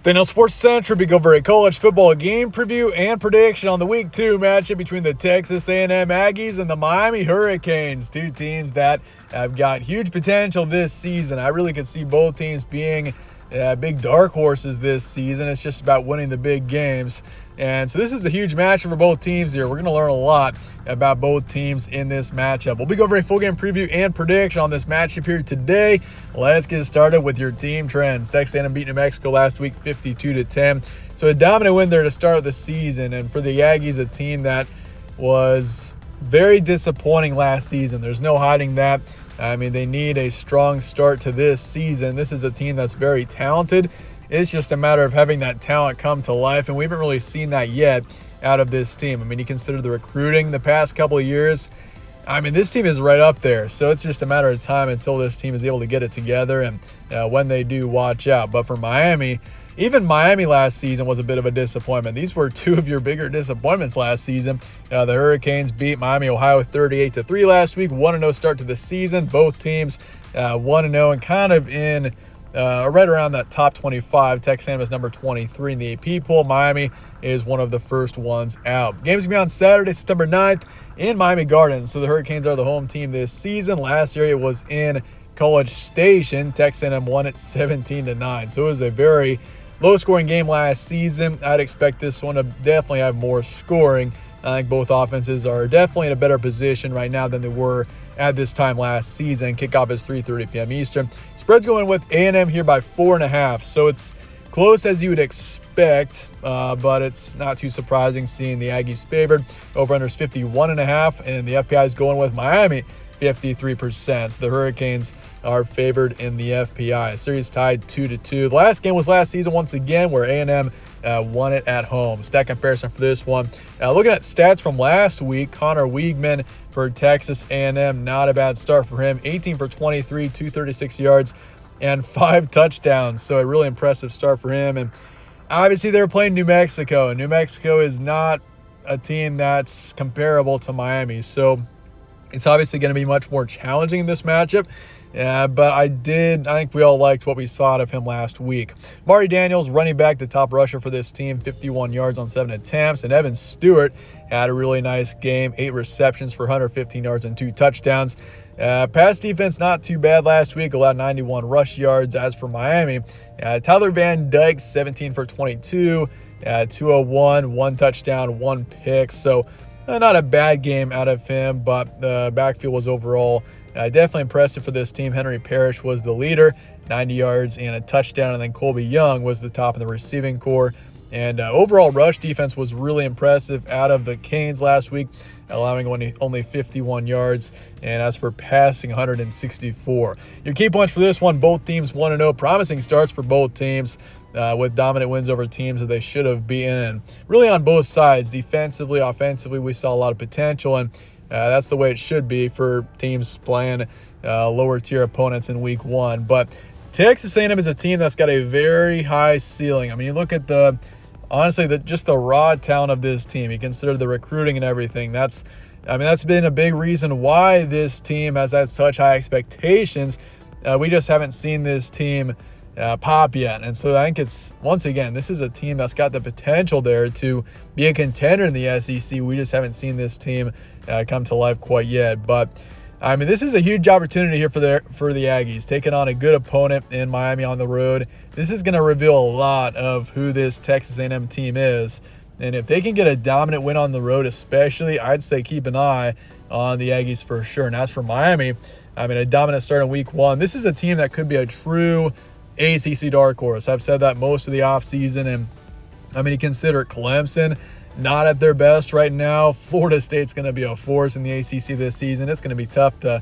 Then on Sports Central, we go over a college football game preview and prediction on the Week 2 matchup between the Texas A&M Aggies and the Miami Hurricanes, two teams that have got huge potential this season. I really could see both teams being big dark horses this season. It's just about winning the big games. And so this is a huge matchup for both teams here. We're going to learn a lot about both teams in this matchup. We'll be going over a full game preview and prediction on this matchup here today. Let's get started with your team trends. Texas A&M beat New Mexico last week 52-10. So a dominant win there to start the season. And for the Aggies, a team that was very disappointing last season. There's no hiding that. I mean, they need a strong start to this season. This is a team that's very talented. It's just a matter of having that talent come to life, and we haven't really seen that yet out of this team. I mean, you consider the recruiting the past couple of years. I mean, this team is right up there, so it's just a matter of time until this team is able to get it together, and when they do, watch out. But for Miami, even Miami last season was a bit of a disappointment. These were two of your bigger disappointments last season. The Hurricanes beat Miami, Ohio 38-3 last week, 1-0 start to the season. Both teams 1-0 and kind of in right around that top 25. Texas A&M is number 23 in the AP poll. Miami is one of the first ones out. Game's going to be on Saturday, September 9th in Miami Gardens. So the Hurricanes are the home team this season. Last year it was in College Station. Texas A&M won it 17-9. So it was a very low-scoring game last season. I'd expect this one to definitely have more scoring. I think both offenses are definitely in a better position right now than they were at this time last season. Kickoff is 3:30 p.m. Eastern. Spread's going with A&M here by 4.5, so it's close as you would expect, but it's not too surprising seeing the Aggies favored. Over-under is 51.5, and the FPI is going with Miami 53%. So the Hurricanes are favored in the FPI. Series tied 2-2. The last game was last season once again, where A&M won it at home. Stat comparison for this one. Looking at stats from last week, Connor Wiegman for Texas A&M, not a bad start for him. 18 for 23, 236 yards, and 5 touchdowns. So a really impressive start for him. And obviously they were playing New Mexico, and New Mexico is not a team that's comparable to Miami. So it's obviously going to be much more challenging in this matchup. But I think we all liked what we saw out of him last week. Mari Daniels, running back, the top rusher for this team, 51 yards on 7 attempts. And Evan Stewart had a really nice game, 8 receptions for 115 yards and 2 touchdowns. Pass defense not too bad last week, allowed 91 rush yards. As for Miami, Tyler Van Dyke, 17 for 22, 201, 1 touchdown, 1 pick. So not a bad game out of him, but the backfield was overall definitely impressive for this team. Henry Parrish was the leader, 90 yards and a touchdown, and then Colby Young was the top of the receiving corps. And overall rush defense was really impressive out of the Canes last week, allowing only 51 yards. And as for passing, 164. Your key points for this one, both teams 1-0. Promising starts for both teams with dominant wins over teams that they should have beaten. And really on both sides, defensively, offensively, we saw a lot of potential. And that's the way it should be for teams playing lower tier opponents in week 1. But Texas A&M is a team that's got a very high ceiling. I mean, you look at just the raw talent of this team. You consider the recruiting and everything. That's been a big reason why this team has had such high expectations. We just haven't seen this team pop yet. And so I think once again, this is a team that's got the potential there to be a contender in the SEC. We just haven't seen this team come to life quite yet. But I mean, this is a huge opportunity here for the Aggies, taking on a good opponent in Miami on the road. This is going to reveal a lot of who this Texas A&M team is. And if they can get a dominant win on the road especially, I'd say keep an eye on the Aggies for sure. And as for Miami, I mean, a dominant start in week 1. This is a team that could be a true ACC dark horse. I've said that most of the offseason. And I mean, you consider Clemson not at their best right now. Florida State's going to be a force in the ACC this season. It's going to be tough to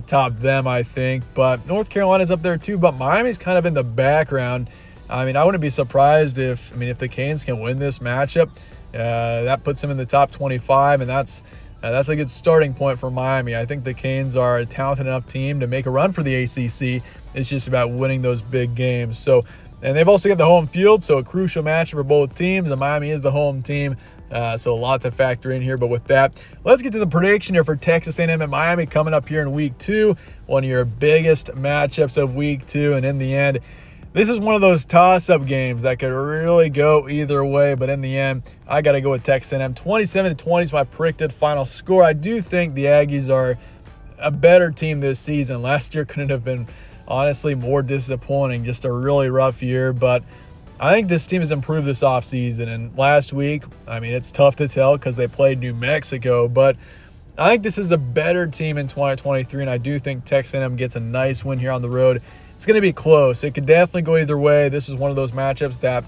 top them, I think. But North Carolina's up there too. But Miami's kind of in the background. I mean, I wouldn't be surprised if the Canes can win this matchup. That puts them in the top 25, and that's a good starting point for Miami. I think the Canes are a talented enough team to make a run for the ACC. It's just about winning those big games. And they've also got the home field, so a crucial match for both teams. And Miami is the home team, so a lot to factor in here. But with that, let's get to the prediction here for Texas A&M and Miami coming up here in week 2, one of your biggest matchups of week 2. And in the end, This is one of those toss-up games that could really go either way, but in the end, I got to go with Texas A&M. 27-20 is my predicted final score. I do think the Aggies are a better team this season. Last year couldn't have been, honestly, more disappointing. Just a really rough year, but I think this team has improved this offseason. And last week, I mean, it's tough to tell because they played New Mexico, but I think this is a better team in 2023, and I do think Texas A&M gets a nice win here on the road. It's going to be close. It could definitely go either way. This is one of those matchups that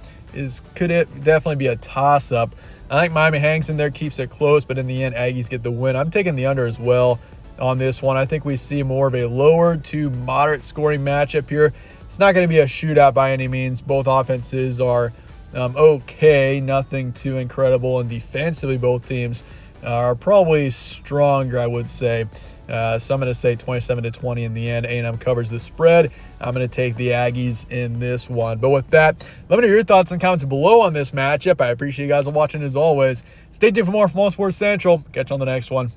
could definitely be a toss-up. I think Miami hangs in there, keeps it close, but in the end, Aggies get the win. I'm taking the under as well on this one. I think we see more of a lower to moderate scoring matchup here. It's not going to be a shootout by any means. Both offenses are okay, nothing too incredible, and defensively both teams are probably stronger, I would say. So I'm going to say 27-20 in the end. A&M covers the spread. I'm going to take the Aggies in this one. But with that, let me know your thoughts and comments below on this matchup. I appreciate you guys watching as always. Stay tuned for more from All Sports Central. Catch you on the next one.